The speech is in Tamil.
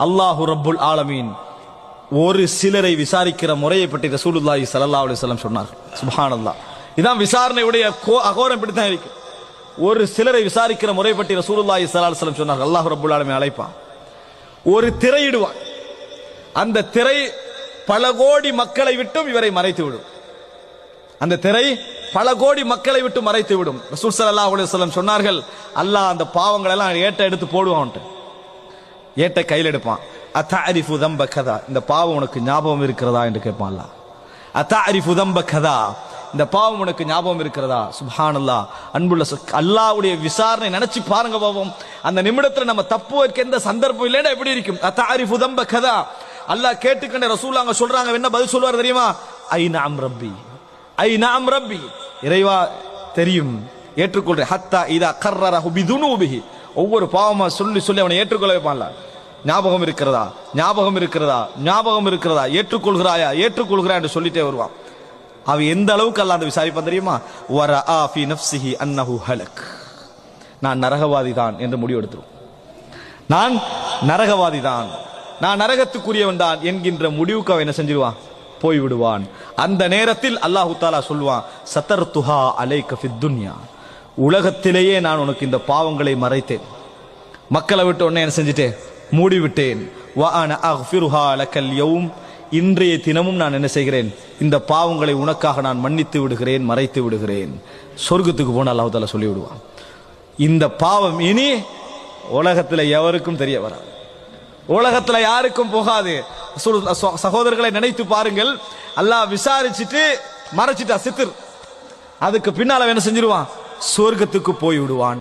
அல்லாஹு ரப்புல் ஆலமீன் ஒரு சிலரை விசாரிக்கிற முறையை பற்றி ரசூலுல்லாஹி ஸல்லல்லாஹு அலைஹி வஸல்லம் சொன்னார். சுப்ஹானல்லாஹ். இதான் விசாரணையுடைய அகோரம் இப்படித்தான் இருக்கு. ஒரு சிலரை விசாரிக்கிற முறை பற்றி ரசூலுல்லாஹி ஸல்லல்லாஹு அலைஹி வஸல்லம் சொன்னார். அல்லாஹ் ரப்புல் ஆலமீன் அழைப்பான், ஒரு திரையிடுவான். அந்த திரை பல கோடி மக்களை விட்டும் இவரை மறைத்து விடும். அந்த திரை பல கோடி மக்களை விட்டு மறைத்து விடும். ரசூல் ஸல்லல்லாஹு அலைஹி வஸல்லம் சொன்னார்கள், அல்லாஹ் அந்த பாவங்கள் எல்லாம் ஏட்ட எடுத்து போடுவான். ஏட்ட கையில் எடுப்பான். அத்தஅரிஃபு தம்ப கதா, இந்த பாவம் உனக்கு ஞாபகம் இருக்கிறதா என்று கேட்பான் அல்லாஹ். அத்தஅரிஃபு தம்ப கதா, இந்த பாவம் உனக்கு ஞாபகம் இருக்கிறதா? சுப்ஹானல்லாஹ். அன்புள்ள அல்லாஹ்வுடைய விசாரணை நினைச்சு பாருங்க பாவம். அந்த நிமிடத்துல நம்ம தப்பு வைக்க எந்த சந்தர்ப்பம் இல்லைன்னா எப்படி இருக்கும்? அத்தஅரிஃபு தம்ப கதா, அல்லாஹ் கேட்டுக்கண்ட ரசூல் அங்க சொல்றாங்க, என்ன பதில் சொல்வார் தெரியுமா? ஐ நஅம் ரப்பி, ஐ நஅம் ரப்பி, இறைவா தெரியும், ஏற்றுக்கொள்றேன். ஹத்தா இதா கர்ரரஹு பிதுனூபிஹி, ஒவ்வொரு பாவமா சொல்லி சொல்லி அவனை ஏற்றுக்கொள்ள வைப்பான்ல. ஞாபகம் இருக்கிறதா, ஞாபகம் இருக்கிறதா, ஞாபகம் இருக்கிறதா, ஏற்றுக்கொள்கிறாயா, ஏற்றுக்கொள்கிறாய் என்று சொல்லிட்டே வருவான். அவன் எந்த அளவுக்கு அல்லாஹ் அந்த விசாரிப்பான் தெரியுமா? வரஆ ஃபீ நஃப்ஸிஹி அன்னஹு ஹலக், நான் நரகவாதி தான் என்று முடிவெடுத்துரும். நான் நரகவாதி தான், நான் நரகத்துக்குரியவன் தான் என்கின்ற முடிவுக்கு அவன் என்ன செஞ்சிருவான்? போய்விடுவான். அந்த நேரத்தில் அல்லாஹு தஆலா சொல்வான், சதர்துஹா அலைக ஃபித் துன்யா, உலகத்திலேயே நான் உனக்கு இந்த பாவங்களை மறைத்தேன், மக்களை விட்டு உன்னை என்ன செஞ்சிட்டேன்? மூடிவிட்டேன். வ அன அக்ஃபிருஹா லக்கல் யௌம், இன்றைய தினமும் நான் என்ன செய்கிறேன்? இந்த பாவங்களை உனக்காக நான் மன்னித்து விடுகிறேன், மறைத்து விடுகிறேன். சொர்க்கத்துக்கு போன அல்லாஹ் தஆலா சொல்லி விடுவான். இந்த பாவம் இனி உலகத்தில் எவருக்கும் தெரிய வராது, உலகத்துல யாருக்கும் போகாது. சகோதரர்களை நினைத்து பாருங்கள், அல்லாஹ் விசாரிச்சுட்டு மறைச்சிட்டா சித்திர், அதுக்கு பின்னால என்ன செஞ்சிருவான்? சொர்க்கத்துக்கு போய் விடுவான்.